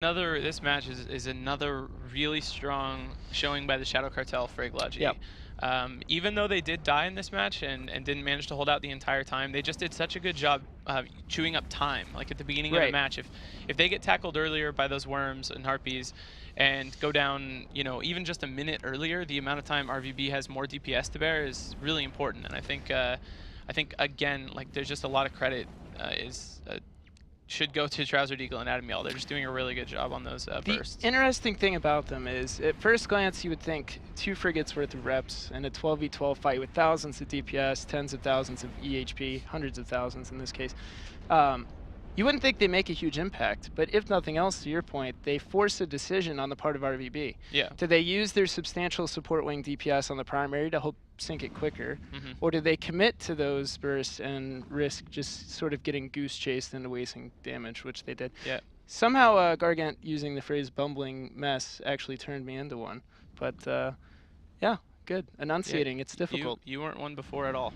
This match is another really strong showing by the Shadow Cartel for Iglaji. Yep. Even though they did die in this match and didn't manage to hold out the entire time, they just did such a good job chewing up time. Like at the beginning of the match, if they get tackled earlier by those worms and harpies and go down, you know, even just a minute earlier, the amount of time RVB has more DPS to bear is really important. And I think again, like there's just a lot of credit should go to Trousered Eagle and Adam Yell. They're just doing a really good job on those bursts. The interesting thing about them is, at first glance, you would think 2 frigates worth of reps in a 12v12 fight with thousands of DPS, tens of thousands of EHP, hundreds of thousands in this case. You wouldn't think they make a huge impact, but if nothing else, to your point, they force a decision on the part of RVB. Yeah. Do they use their substantial support wing DPS on the primary to help sink it quicker, or do they commit to those bursts and risk just sort of getting goose chased into wasting damage, which they did? Yeah. Somehow Gargant using the phrase bumbling mess actually turned me into one. But yeah, good. Enunciating, it's difficult. You weren't one before at all.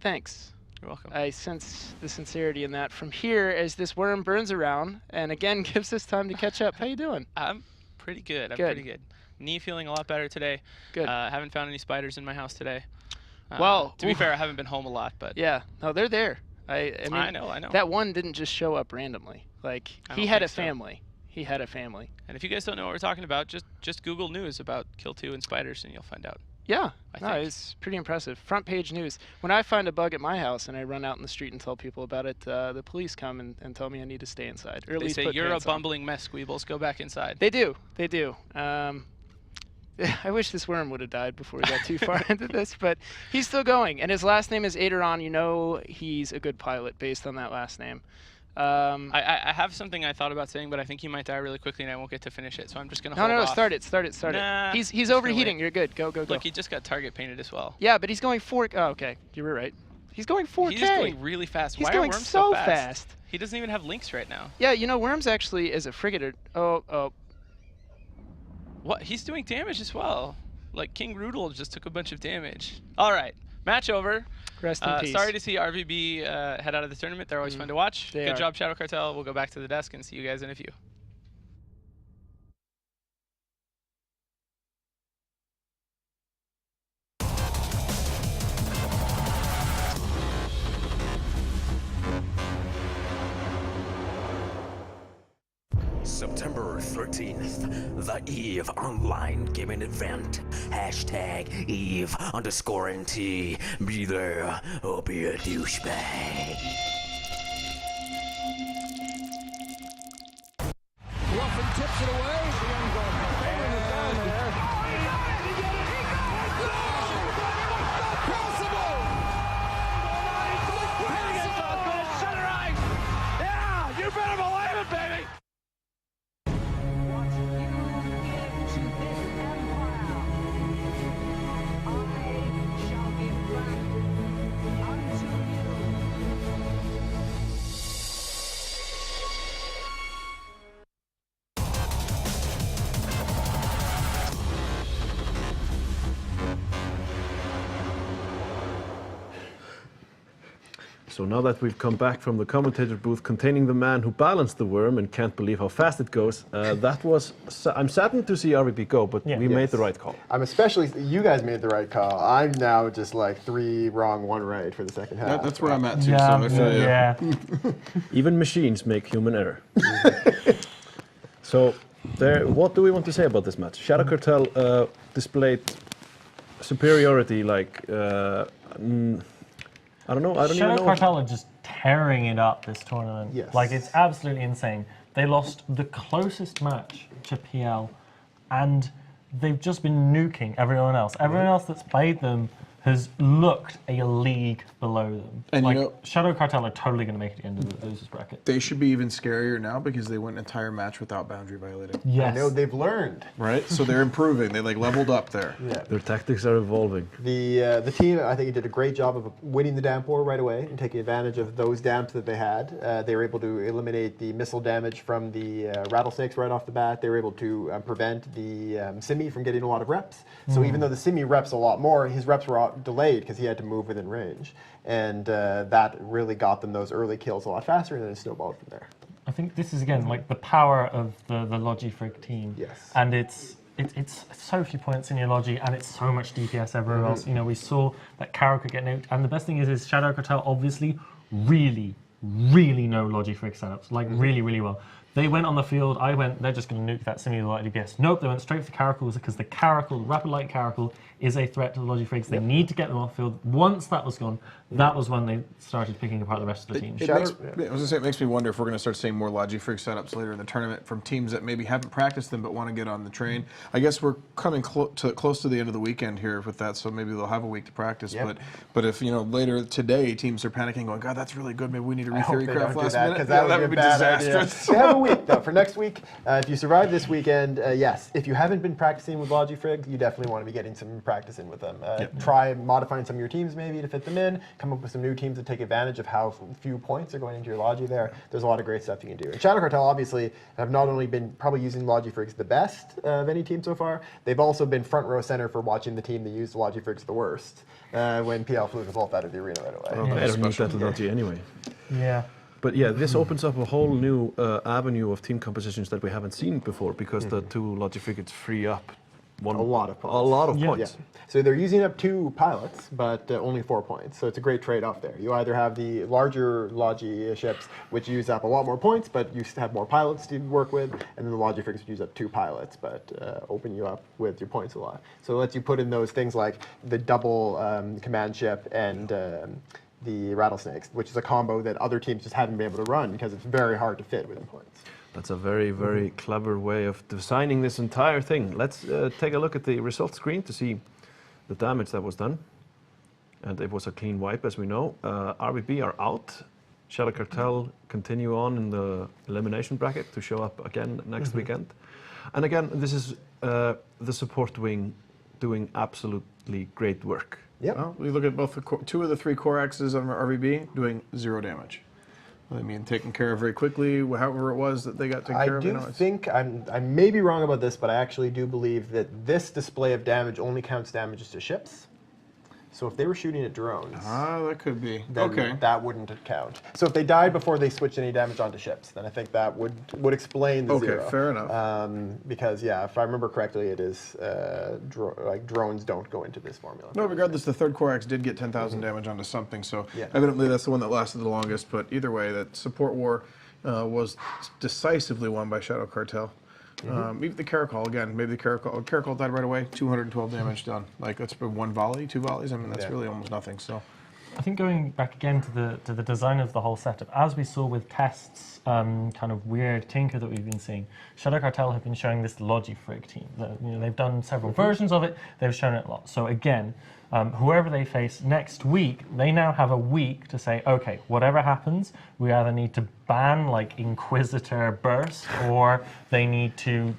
Thanks. You're welcome. I sense the sincerity in that. From here, as this worm burns around and again gives us time to catch up. How you doing? I'm pretty good. I'm pretty good. Knee feeling a lot better today. Good. Haven't found any spiders in my house today. Well, to be fair, I haven't been home a lot, but yeah, no, they're there. I mean, I know. That one didn't just show up randomly. Like he had a family. He had a family. And if you guys don't know what we're talking about, just Google news about Kill 2 and spiders, and you'll find out. Yeah, it's pretty impressive. Front page news. When I find a bug at my house and I run out in the street and tell people about it, the police come and tell me I need to stay inside. Or at least say, you're a bumbling mess, Squeebles. Go back inside. They do. They do. I wish this worm would have died before we got too far into this, but he's still going. And his last name is Aderon. You know he's a good pilot based on that last name. I have something I thought about saying, but I think he might die really quickly and I won't get to finish it, so I'm just going to hold off. No, start it. Nah, he's overheating. You're good. Go. Look, he just got target painted as well. Yeah, but he's going 4K. Oh, okay. You were right. He's going 4K. He's going really fast. He's Why going are Worms so fast? He doesn't even have links right now. Yeah, you know, Worms actually is a frigate. Oh. What? He's doing damage as well. Like, King Rudel just took a bunch of damage. All right. Match over. Rest in peace. Sorry to see RVB head out of the tournament. They're always fun to watch. Good job, Shadow Cartel. We'll go back to the desk and see you guys in a few. September 13th, the EVE online gaming event. Hashtag EVE_NT. Be there or be a douchebag. Ruffin tips it away. Yeah, you better believe it, baby. So now that we've come back from the commentator booth containing the man who balanced the worm and can't believe how fast it goes, I'm saddened to see RVB go, but we made the right call. I'm especially, you guys made the right call. I'm now just like 3 wrong, 1 right for the second half. That's where I'm at too, so I feel you. Even machines make human error. So, what do we want to say about this match? Shadow Cartel displayed superiority like, I don't know. I don't even know. Shadow Cartel are just tearing it up this tournament. Yes. Like, it's absolutely insane. They lost the closest match to PL, and they've just been nuking everyone else. Everyone else that's played them has looked a league below them. And like, you know, Shadow Cartel are totally going to make it into the losers bracket. They should be even scarier now because they went an entire match without boundary violating. Yes. I know they've learned. Right? So they're improving. They like leveled up there. Yeah. Their tactics are evolving. The team, I think, did a great job of winning the downpour right away and taking advantage of those damps that they had. They were able to eliminate the missile damage from the rattlesnakes right off the bat. They were able to prevent the Simi from getting a lot of reps. So even though the Simi reps a lot more, his reps were delayed because he had to move within range. And that really got them those early kills a lot faster, and then it snowballed from there. I think this is again like the power of the Logifrig team. Yes. And it's so few points in your Logi, and it's so much DPS everywhere else. You know, we saw that Carol could get nuked, and the best thing is Shadow Cartel obviously really know Logifrig setups, like really well. They went on the field, they're just going to nuke that Simulated Light DPS. Nope, they went straight for Caracals because the Rapid Light Caracal is a threat to the Logifrigs. They need to get them off field. Once that was gone, that was when they started picking apart the rest of the team. I was going to say, it makes me wonder if we're going to start seeing more Logifrig setups later in the tournament from teams that maybe haven't practiced them but want to get on the train. I guess we're coming close to the end of the weekend here with that, so maybe they'll have a week to practice. But if, you know, later today teams are panicking going, God, that's really good, maybe we need to re-theory craft last minute. Because that would be disastrous. They have a week, though. For next week, if you survive this weekend, yes, if you haven't been practicing with Logifrig, you definitely want to be getting some practice in with them. Try modifying some of your teams maybe to fit them in, come up with some new teams that take advantage of how few points are going into your Logi there. There's a lot of great stuff you can do. And Shadow Cartel obviously have not only been probably using Logifrigs the best of any team so far, they've also been front row center for watching the team that used Logifrigs the worst when PL flew the Wolf out of the arena right away. Well, they don't need that Logi anyway. Yeah. But yeah, this opens up a whole new avenue of team compositions that we haven't seen before because the two Logifrigates free up a lot of points. Yeah. So they're using up 2 pilots, but only 4 points. So it's a great trade-off there. You either have the larger Logi ships, which use up a lot more points, but you have more pilots to work with, and then the Logifrigs use up 2 pilots, but open you up with your points a lot. So it lets you put in those things like the double command ship and the Rattlesnakes, which is a combo that other teams just haven't been able to run because it's very hard to fit within points. That's a very clever way of designing this entire thing. Let's take a look at the results screen to see the damage that was done. And it was a clean wipe, as we know. RBB are out. Shadow Cartel continue on in the elimination bracket to show up again next weekend. And again, this is the support wing doing absolutely great work. Yep. Well, we look at both 2 of the 3 core axes on RVB doing 0 damage. I mean, taken care of very quickly, however it was that they got taken care of. I do think, I may be wrong about this, but I actually do believe that this display of damage only counts damages to ships. So if they were shooting at drones, that could be. Then that wouldn't count. So if they died before they switched any damage onto ships, then I think that would explain the 0. Okay, fair enough. Because yeah, if I remember correctly, it is like drones don't go into this formula. No, regardless, the 3rd core axe did get 10,000 damage onto something, so evidently that's the one that lasted the longest. But either way, that support war was decisively won by Shadow Cartel. Even the Caracol, again, maybe the Caracol died right away, 212 damage done. Like, that's been 1 volley, 2 volleys, I mean, that's really almost nothing, so. I think going back again to the design of the whole setup, as we saw with Test's kind of weird tinker that we've been seeing, Shadow Cartel have been showing this Logifrig team. They've done several versions of it, they've shown it a lot. So again, whoever they face next week, they now have a week to say, okay, whatever happens, we either need to ban like Inquisitor Burst, or they need to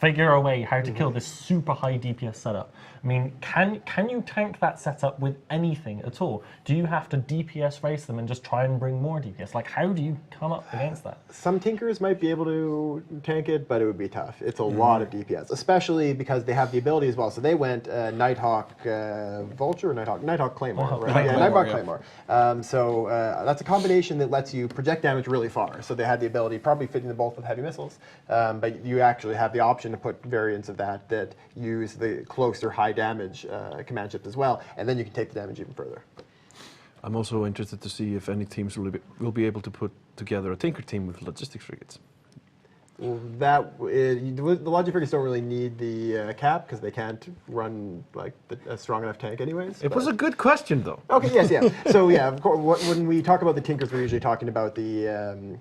figure a way how to kill this super high DPS setup. I mean, can you tank that setup with anything at all? Do you have to DPS race them and just try and bring more DPS? Like, how do you come up against that? Some Tinkers might be able to tank it, but it would be tough. It's a lot of DPS, especially because they have the ability as well. So they went Nighthawk Vulture or Nighthawk Claymore, right? Nighthawk Claymore. So that's a combination that lets you project damage really far. So they had the ability, probably fitting the bolt with heavy missiles, but you actually have the option to put variants of that use the closer high damage command ships as well, and then you can take the damage even further. I'm also interested to see if any teams will be able to put together a Tinker team with logistics frigates. Well, the Logifrigates don't really need the cap because they can't run like a strong enough tank anyways. It was a good question though. Okay, yes, yeah. So yeah, of course, when we talk about the Tinkers, we're usually talking about the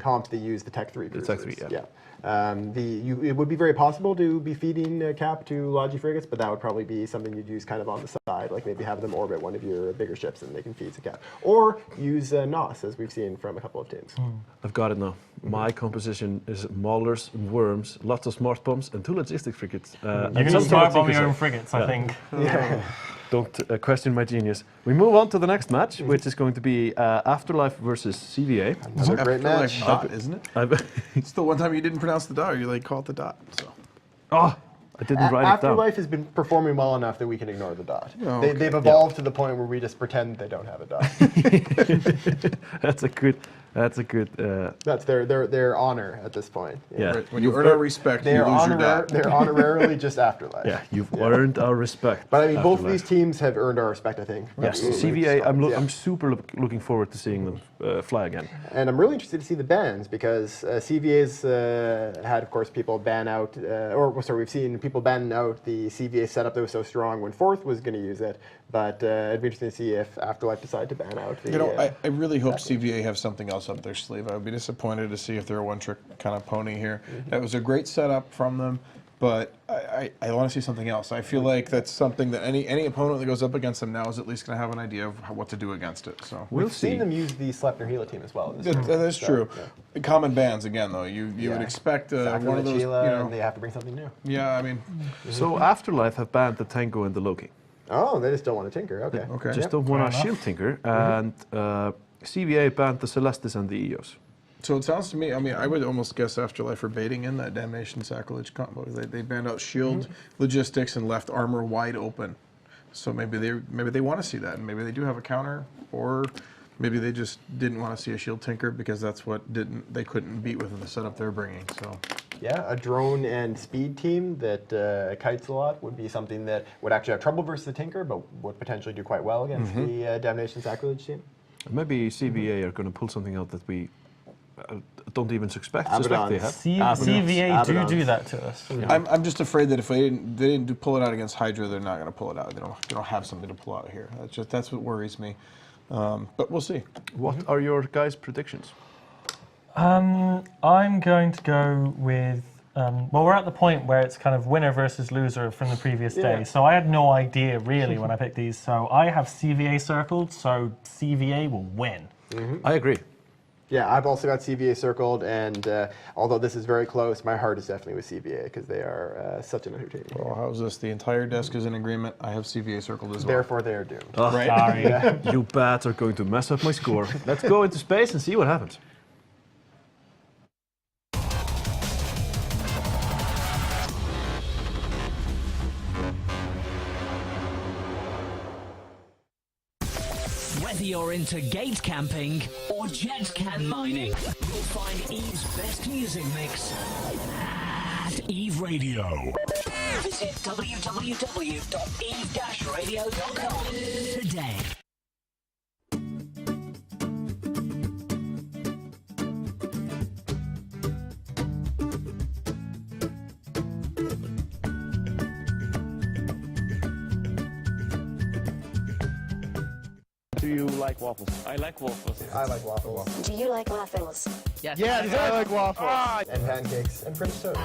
comps that use the Tech 3 cruisers. The Tech 3, yeah. It would be very possible to be feeding cap to Logifrigates, but that would probably be something you'd use kind of on the side, like maybe have them orbit one of your bigger ships and they can feed the cap. Or use NOS, as we've seen from a couple of teams. I've got it now. My composition is Maulers and Worms, lots of smart bombs, and 2 logistics frigates. You're going to smart bomb your own frigates, I think. Don't question my genius. We move on to the next match, which is going to be Afterlife versus CVA. Another great match. Dot, isn't it? It's the one time you didn't pronounce the dot, or you like call it the dot. So. Oh, I didn't write it down. Afterlife has been performing well enough that we can ignore the dot. Oh, okay. They've evolved to the point where we just pretend they don't have a dot. That's a good That's a good. That's their honor at this point. Yeah. Right. When you earn our respect, you lose your dot. They're honorarily just Afterlife. Yeah, you've earned our respect. But I mean, both of Afterlife. these teams have earned our respect, I think. Yes, Like, CVA. I'm super looking forward to seeing them fly again. And I'm really interested to see the bans because CVA's had, of course, people ban out, we've seen people ban out the CVA setup that was so strong when Fourth was going to use it. But it'd be interesting to see if Afterlife decide to ban out the. I really hope CVA have something else up their sleeve. I would be disappointed to see if they're a one-trick kind of pony here. That was a great setup from them, but I want to see something else. I feel like that's something that any opponent that goes up against them now is at least going to have an idea of what to do against it. So We've seen them use the Sleipner Gila team as well. that is true. Yeah. Common bans again, though. You would expect one of those. And they have to bring something new. Yeah, I mean. So Afterlife have banned the Tango and the Loki. Oh, they just don't want to tinker. Okay. Okay. Just don't want to shield tinker, and CVA banned the Celestis and the EOS. So it sounds to me, I mean, I would almost guess Afterlife are baiting in that Damnation Sacrilege combo. They banned out shield logistics and left armor wide open. So maybe they want to see that, and maybe they do have a counter, or maybe they just didn't want to see a shield tinker because that's what they couldn't beat with the setup they're bringing. So. Yeah, a drone and speed team that kites a lot would be something that would actually have trouble versus the Tinker, but would potentially do quite well against the Damnation Sacrilege team. Maybe CVA are going to pull something out that we don't even suspect they have. CVA do that to us. I'm just afraid that if they didn't pull it out against Hydra, they're not going to pull it out. They don't have something to pull out here. That's what worries me. But we'll see. What are your guys' predictions? I'm going to go with. Well, we're at the point where it's kind of winner versus loser from the previous day. So I had no idea really when I picked these. So I have CVA circled. So CVA will win. I agree. Yeah, I've also got CVA circled, and although this is very close, my heart is definitely with CVA because they are such an entertaining team. Well, how's this? The entire desk is in agreement. I have CVA circled as well. Therefore, they are doomed. Oh, right? Sorry. You bats are going to mess up my score. Let's go into space and see what happens. Whether you're into gate camping or jet can mining, you'll find Eve's best music mix at Eve Radio. Visit www.eve-radio.com today. Do you like waffles? I like waffles. I like waffles. Do you like waffles? Yes, I like waffles. And pancakes and French toast.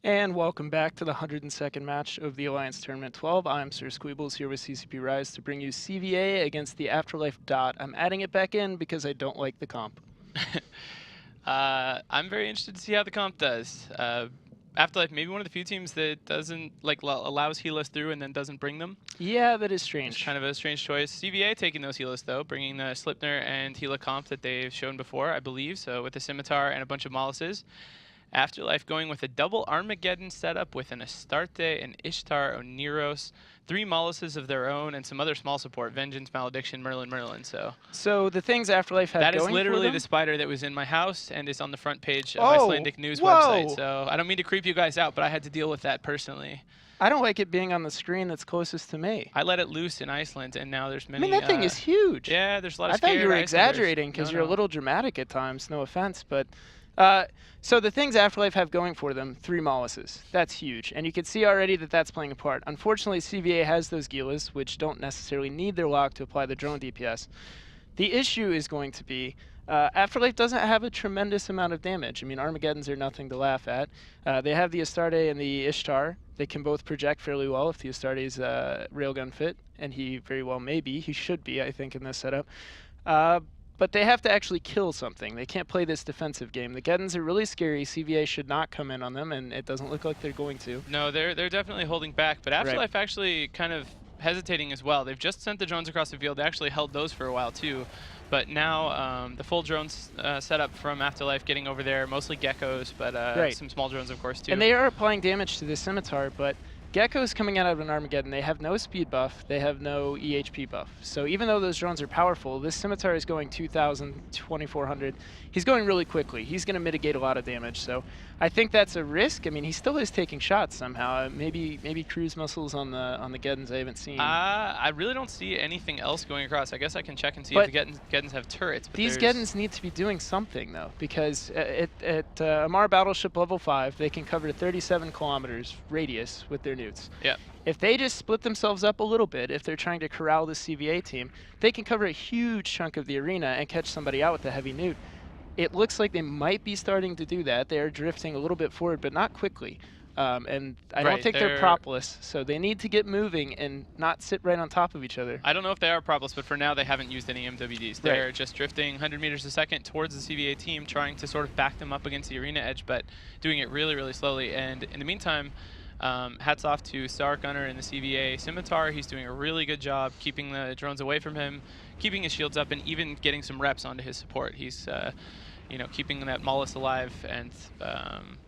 And welcome back to the 102nd match of the Alliance Tournament 12. I'm Sir Squeebles here with CCP Rise to bring you CVA against the Afterlife Dot. I'm adding it back in because I don't like the comp. I'm very interested to see how the comp does. Afterlife, maybe one of the few teams that doesn't allows healers through and then doesn't bring them. Yeah, that is strange. It's kind of a strange choice. CVA taking those healers though, bringing the Sleipner and Hela comp that they've shown before, I believe. So with a Scimitar and a bunch of Moluses. Afterlife going with a double Armageddon setup with an Astarte, an Ishtar, Oniros, 3 Moluses of their own, and some other small support, Vengeance, Malediction, Merlin. So the things Afterlife have that going is literally for them? the spider that was in my house and is on the front page of Oh, Icelandic news whoa. website. So I don't mean to creep you guys out, but I had to deal with that personally. I don't like it being on the screen that's closest to me. I let it loose in Iceland, and now there's many. I mean, that thing is huge. Yeah, there's a lot of I thought you scared were Icelanders. exaggerating because you're a little dramatic at times, no offense, but... so the things Afterlife have going for them, 3 Moluses. That's huge. And you can see already that that's playing a part. Unfortunately, CVA has those Gilas, which don't necessarily need their lock to apply the drone DPS. The issue is going to be Afterlife doesn't have a tremendous amount of damage. I mean, Armageddons are nothing to laugh at. They have the Astarte and the Ishtar. They can both project fairly well if the Astarte is railgun fit, and he very well may be. He should be, I think, in this setup. But they have to actually kill something. They can't play this defensive game. The Geddons are really scary. CVA should not come in on them, and it doesn't look like they're going to. No, they're definitely holding back. But Afterlife actually kind of hesitating as well. They've just sent the drones across the field. They actually held those for a while too. But now the full drones setup from Afterlife getting over there, mostly geckos, but some small drones of course too. And they are applying damage to the Scimitar, but geckos coming out of an Armageddon, they have no speed buff, they have no EHP buff. So even though those drones are powerful, this Scimitar is going 2,000, 2,400. He's going really quickly. He's going to mitigate a lot of damage. So I think that's a risk. I mean, he still is taking shots somehow. Maybe cruise missiles on the Geddons I haven't seen. I really don't see anything else going across. I guess I can check and see if the Geddons have turrets. But these Geddons need to be doing something though, because at Amar Battleship level 5, they can cover 37 kilometers radius with their nukes. Yeah. If they just split themselves up a little bit, if they're trying to corral the CVA team, they can cover a huge chunk of the arena and catch somebody out with a heavy nuke. It looks like they might be starting to do that. They're drifting a little bit forward, but not quickly. And I don't think they're propless, so they need to get moving and not sit right on top of each other. I don't know if they are propless, but for now they haven't used any MWDs. They're just drifting 100 meters a second towards the CVA team, trying to sort of back them up against the arena edge, but doing it really, really slowly. And in the meantime, hats off to Star Gunner in the CVA Scimitar. He's doing a really good job keeping the drones away from him, keeping his shields up, and even getting some reps onto his support. He's you know, keeping that Mollis alive, and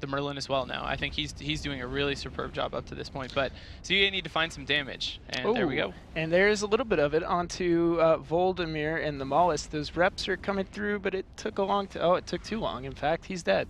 the Merlin as well now. I think he's doing a really superb job up to this point, but CVA need to find some damage, and there we go. And there's a little bit of it onto Voldemir and the Mollis. Those reps are coming through, but it took a long time. Oh, it took too long. In fact, he's dead.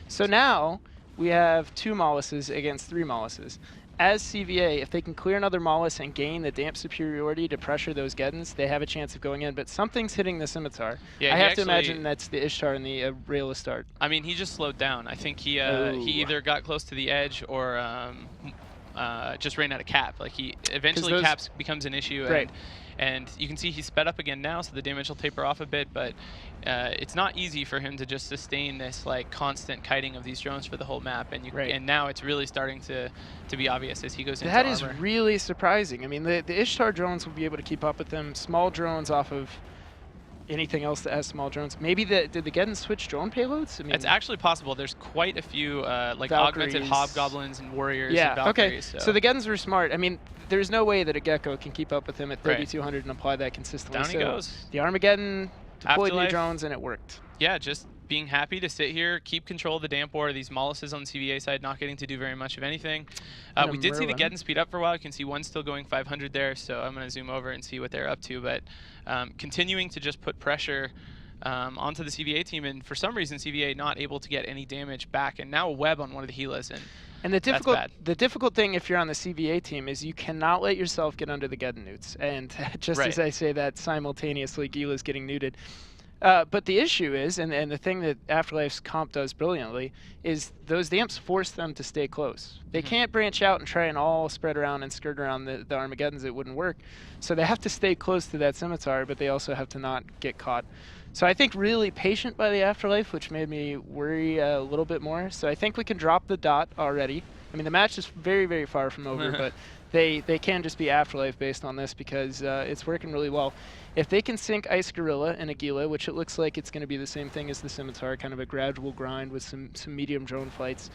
So now we have 2 Mollises against 3 Mollises. As CVA, if they can clear another Mollis and gain the damp superiority to pressure those Geddons, they have a chance of going in. But something's hitting the Scimitar. Yeah, I have to imagine that's the Ishtar and the Rail Astarte. I mean, he just slowed down. I think he either got close to the edge or just ran out of cap. Like eventually caps becomes an issue. And you can see he's sped up again now, so the damage will taper off a bit, but it's not easy for him to just sustain this like constant kiting of these drones for the whole map, and and now it's really starting to be obvious as he goes into armor. That is really surprising. I mean, the Ishtar drones will be able to keep up with them. Small drones off of anything else that has small drones. Maybe did the Geddons switch drone payloads? I mean, it's actually possible. There's quite a few like Valkyries. augmented hobgoblins and warriors and Valkyries. Okay. So the Geddons were smart. I mean, there's no way that a Gecko can keep up with him at 3,200 and apply that consistently. Down he goes. The Armageddon deployed Afterlife, new drones, and it worked. Yeah, just being happy to sit here, keep control of the damp war. These Mollises on the CVA side not getting to do very much of anything. We did see the Geddon speed up for a while. You can see one still going 500 there, so I'm going to zoom over and see what they're up to. But continuing to just put pressure onto the CVA team, and for some reason CVA not able to get any damage back, and now a web on one of the Gilas, and the difficult thing if you're on the CVA team is you cannot let yourself get under the Geddon newts, and just as I say that, simultaneously Gila's getting newted. But the issue is, and the thing that Afterlife's comp does brilliantly, is those damps force them to stay close. They can't branch out and try and all spread around and skirt around the Armageddons. It wouldn't work. So they have to stay close to that Scimitar, but they also have to not get caught. So I think really patient by the Afterlife, which made me worry a little bit more. So I think we can drop the dot already. I mean, the match is very, very far from over, but they can just be Afterlife based on this because it's working really well. If they can sink Ice Gorilla and a Gila, which it looks like it's going to be the same thing as the Scimitar, kind of a gradual grind with some medium drone flights.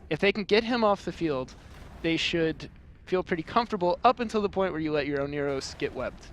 If they can get him off the field, they should feel pretty comfortable up until the point where you let your Oneros get webbed.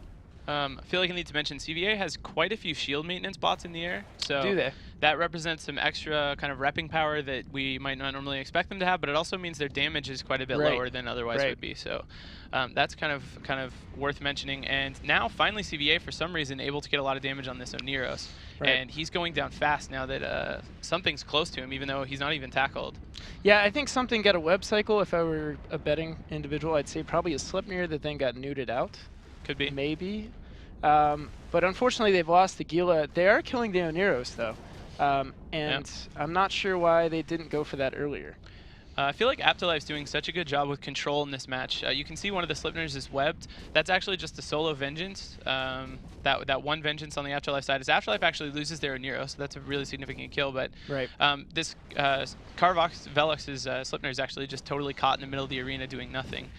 I feel like I need to mention CVA has quite a few shield maintenance bots in the air. So do they? That represents some extra kind of repping power that we might not normally expect them to have, but it also means their damage is quite a bit lower than otherwise would be. So that's kind of worth mentioning. And now finally CVA for some reason able to get a lot of damage on this Oneros. And he's going down fast now that something's close to him, even though he's not even tackled. Yeah, I think something got a web cycle. If I were a betting individual, I'd say probably a Sleipnir that then got neuted out. Could be. Maybe. But unfortunately, they've lost the Gila. They are killing the Oneros, though. And I'm not sure why they didn't go for that earlier. I feel like Afterlife's doing such a good job with control in this match. You can see one of the Sleipnirs is webbed. That's actually just a solo Vengeance. That one Vengeance on the Afterlife side is Afterlife actually loses their Onero, so that's a really significant kill. But this Carvox Velux's Sleipnir is actually just totally caught in the middle of the arena doing nothing,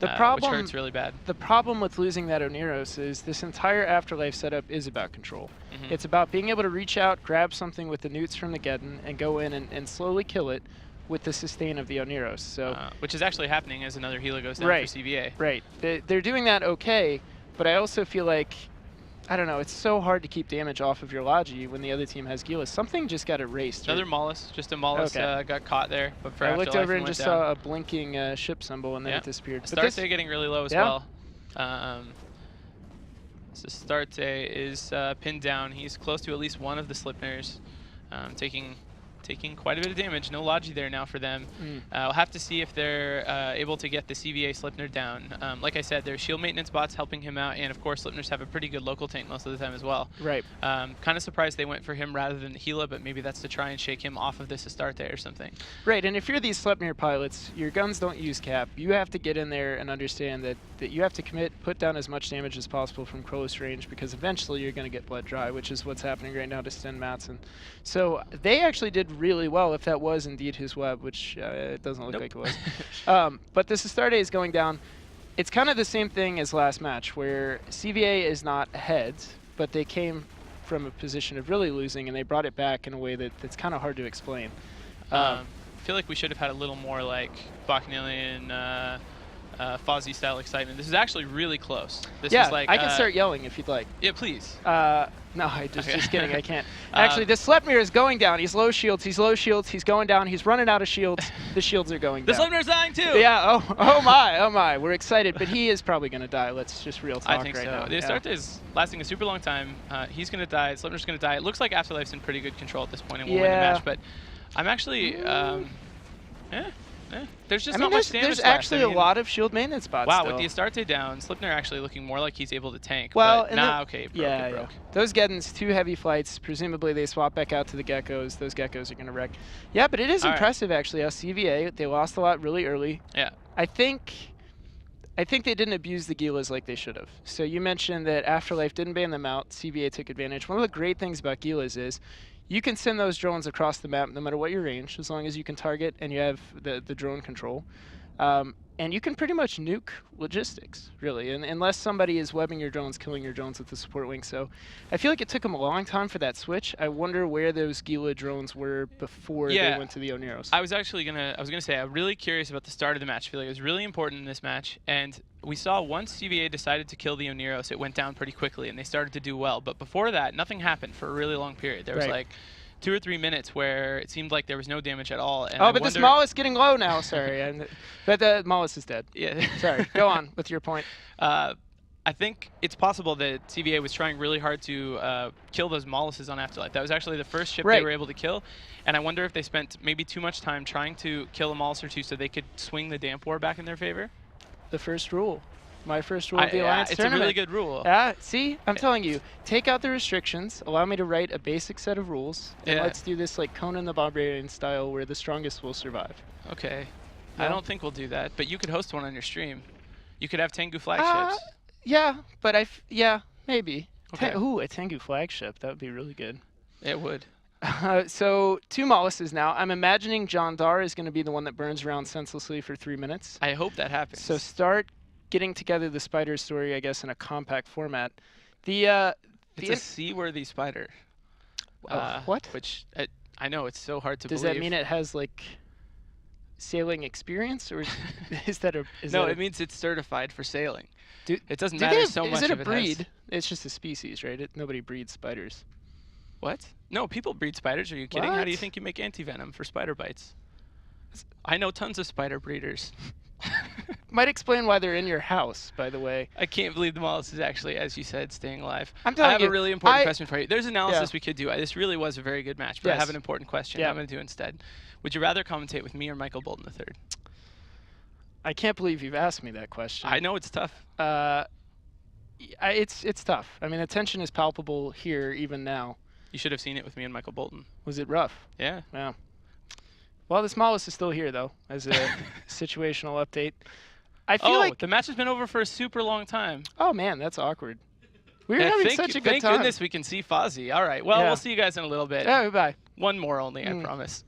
which hurts really bad. The problem with losing that Oneros is this entire Afterlife setup is about control. It's about being able to reach out, grab something with the newts from the Geddon, and go in and slowly kill it, with the sustain of the Oneros. So, which is actually happening as another healer goes down right, for CVA. Right. They're doing that okay, but I also feel like, I don't know, it's so hard to keep damage off of your Logi when the other team has Gila. Something just got erased. Another Mollis, just a Mollis got caught there. But for I looked over and just saw a blinking ship symbol, and then it disappeared. Astarte getting really low as well. So Astarte is pinned down. He's close to at least one of the Slipners, taking quite a bit of damage. No Logi there now for them. We'll have to see if they're able to get the CVA Slipner down. Like I said, there's shield maintenance bots helping him out, and of course Slipners have a pretty good local tank most of the time as well. Right. Kind of surprised they went for him rather than the Gila, but maybe that's to try and shake him off of this Astarte or something. Right, and if you're these Sleipnir pilots, your guns don't use cap. You have to get in there and understand that you have to commit, put down as much damage as possible from close range, because eventually you're going to get blood dry, which is what's happening right now to Sten Matson. So they actually did really well, if that was indeed his web, which it doesn't look like it was. But this Astarte is going down. It's kind of the same thing as last match, where CVA is not ahead, but they came from a position of really losing, and they brought it back in a way that's kind of hard to explain. I feel like we should have had a little more like Bacchanalian, Fozzy style excitement. This is actually really close. This is like, I can start yelling if you'd like. Yeah, please. No, just kidding. I can't. Actually, the Sleipnir is going down. He's low shields. He's low shields. He's going down. He's running out of shields. The shields are going down. The Sleipnir's dying too. Yeah. Oh my. We're excited, but he is probably going to die. Let's just real talk I think right so. now. The Astarte is lasting a super long time. He's going to die. Sleipnir's going to die. It looks like Afterlife's in pretty good control at this point and will win the match. But I'm actually, there's just not much damage There's left. actually a lot of shield maintenance spots. Wow, still. with the Astarte down, Sleipnir actually looking more like he's able to tank. Well, but okay, broke. Those Geddons, 2 heavy flights. Presumably they swap back out to the Geckos. Those Geckos are going to wreck. Yeah, but it is impressive actually. How CVA, they lost a lot really early. Yeah. I think they didn't abuse the Gilas like they should have. So you mentioned that Afterlife didn't ban them out. CVA took advantage. One of the great things about Gilas is you can send those drones across the map no matter what your range, as long as you can target and you have the drone control. And you can pretty much nuke logistics, really, unless somebody is webbing your drones, killing your drones with the support wing. So I feel like it took them a long time for that switch. I wonder where those Gila drones were before they went to the Oneros. I was gonna say, I'm really curious about the start of the match. I feel like it was really important in this match, and we saw once CVA decided to kill the Oneros, it went down pretty quickly, and they started to do well. But before that, nothing happened for a really long period. There was like 2 or 3 minutes where it seemed like there was no damage at all. And but this Mollis is getting low now. Sorry, but the Mollis is dead. Yeah. Sorry. Go on with your point. I think it's possible that CVA was trying really hard to kill those Mollises on Afterlife. That was actually the first ship they were able to kill. And I wonder if they spent maybe too much time trying to kill a Mollis or two so they could swing the damp war back in their favor. The first rule. My first rule of the Alliance tournament. It's a really good rule. Yeah, see? I'm telling you, take out the restrictions, allow me to write a basic set of rules, and let's do this like Conan the Barbarian style where the strongest will survive. Okay. I don't think we'll do that, but you could host one on your stream. You could have Tengu flagships. Yeah, but maybe. Okay. Ooh, a Tengu flagship. That would be really good. It would. So 2 Mollises now. I'm imagining John Dar is going to be the one that burns around senselessly for 3 minutes. I hope that happens. So start getting together the spider story, I guess, in a compact format. It's a seaworthy spider. What? Which I know it's so hard to believe. Does that mean it has like sailing experience, or is that a? No, it means it's certified for sailing. It doesn't matter so much. Is it a breed? It's just a species, right? Nobody breeds spiders. What? No, people breed spiders. Are you kidding? How do you think you make anti-venom for spider bites? I know tons of spider breeders. Might explain why they're in your house, by the way. I can't believe the Mollis is actually, as you said, staying alive. I have a really important question for you. There's analysis we could do. This really was a very good match, but I have an important question I'm going to do instead. Would you rather commentate with me or Michael Bolton III? I can't believe you've asked me that question. I know it's tough. It's tough. I mean, the tension is palpable here even now. You should have seen it with me and Michael Bolton. Was it rough? Yeah. Yeah. Well, this Mollis is still here, though, as a situational update. I feel like the match has been over for a super long time. Oh, man, that's awkward. We were having such a good time. Thank goodness we can see Fozzy. All right. Well, we'll see you guys in a little bit. Yeah, bye. One more only, I promise.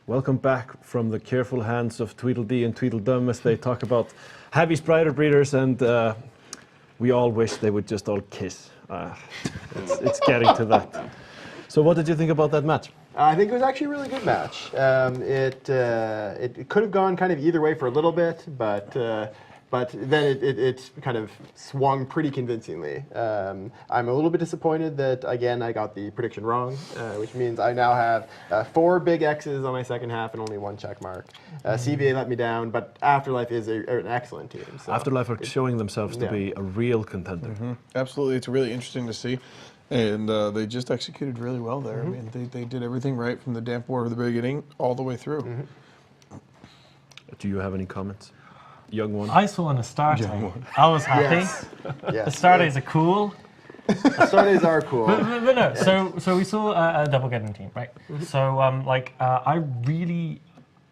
welcome back from the careful hands of Tweedledee and Tweedledum as they talk about heavy spider breeders, and we all wish they would just all kiss. It's getting to that. So what did you think about that match? I think it was actually a really good match. It could have gone kind of either way for a little bit, but then it kind of swung pretty convincingly. I'm a little bit disappointed that, again, I got the prediction wrong, which means I now have 4 big X's on my second half and only 1 check mark. CVA let me down, but Afterlife is an excellent team. So Afterlife are showing themselves to be a real contender. Absolutely, it's really interesting to see. And they just executed really well there. I mean, they did everything right from the damp board at the beginning all the way through. Do you have any comments? Young one. I saw an Astarte. I was happy. Yes. Astartes are cool. Astartes are cool. But no, so we saw a double Geddon team, right? So I really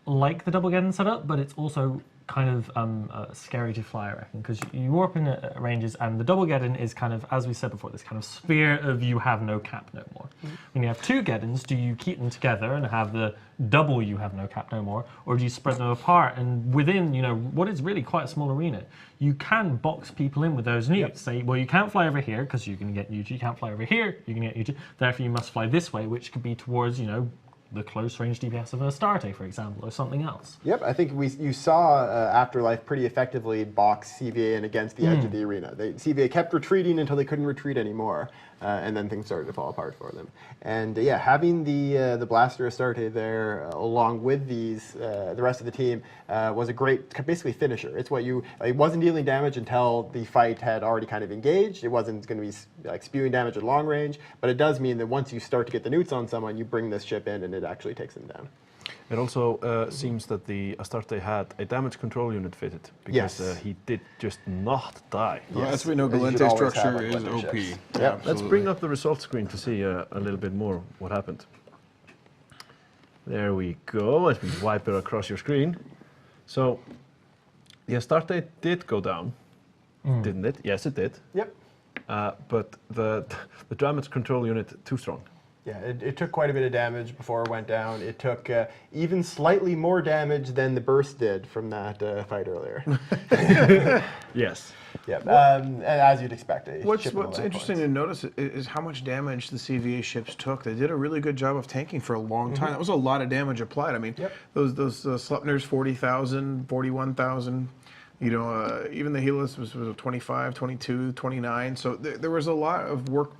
like the double Geddon setup, but it's also kind of scary to fly, I reckon, because you warp in ranges, and the double Geddon is kind of, as we said before, this kind of sphere of you have no cap no more. When you have 2 Geddons, do you keep them together and have the double you have no cap no more, or do you spread them apart? And within, what is really quite a small arena, you can box people in with those newts. Say, well, you can't fly over here because you're going to get UG. You can't fly over here, you're going to get UG. Therefore, you must fly this way, which could be towards, the close range DPS of an Astarte, for example, or something else. Yep, I think you saw Afterlife pretty effectively box CVA in against the edge of the arena. CVA kept retreating until they couldn't retreat anymore, and then things started to fall apart for them. And yeah, having the Blaster Astarte there along with the rest of the team was a great, basically finisher. It's what it wasn't dealing damage until the fight had already kind of engaged. It wasn't going to be like spewing damage at long range, but it does mean that once you start to get the newts on someone, you bring this ship in and it actually takes them down. It also seems that the Astarte had a damage control unit fitted, because he did just not die. Well, as we know, Galente structure is OP. Yeah, let's bring up the results screen to see a little bit more what happened. There we go, as we wipe it across your screen. So, the Astarte did go down, didn't it? Yes, it did. Yep. But the damage control unit, too strong. Yeah, it took quite a bit of damage before it went down. It took even slightly more damage than the burst did from that fight earlier. Yes. Yeah, and as you'd expect. What's interesting to notice is how much damage the CVA ships took. They did a really good job of tanking for a long time. That was a lot of damage applied. I mean, those Sleipnirs, 40,000, 41,000. Even the Helix was 25, 22, 29. So there was a lot of work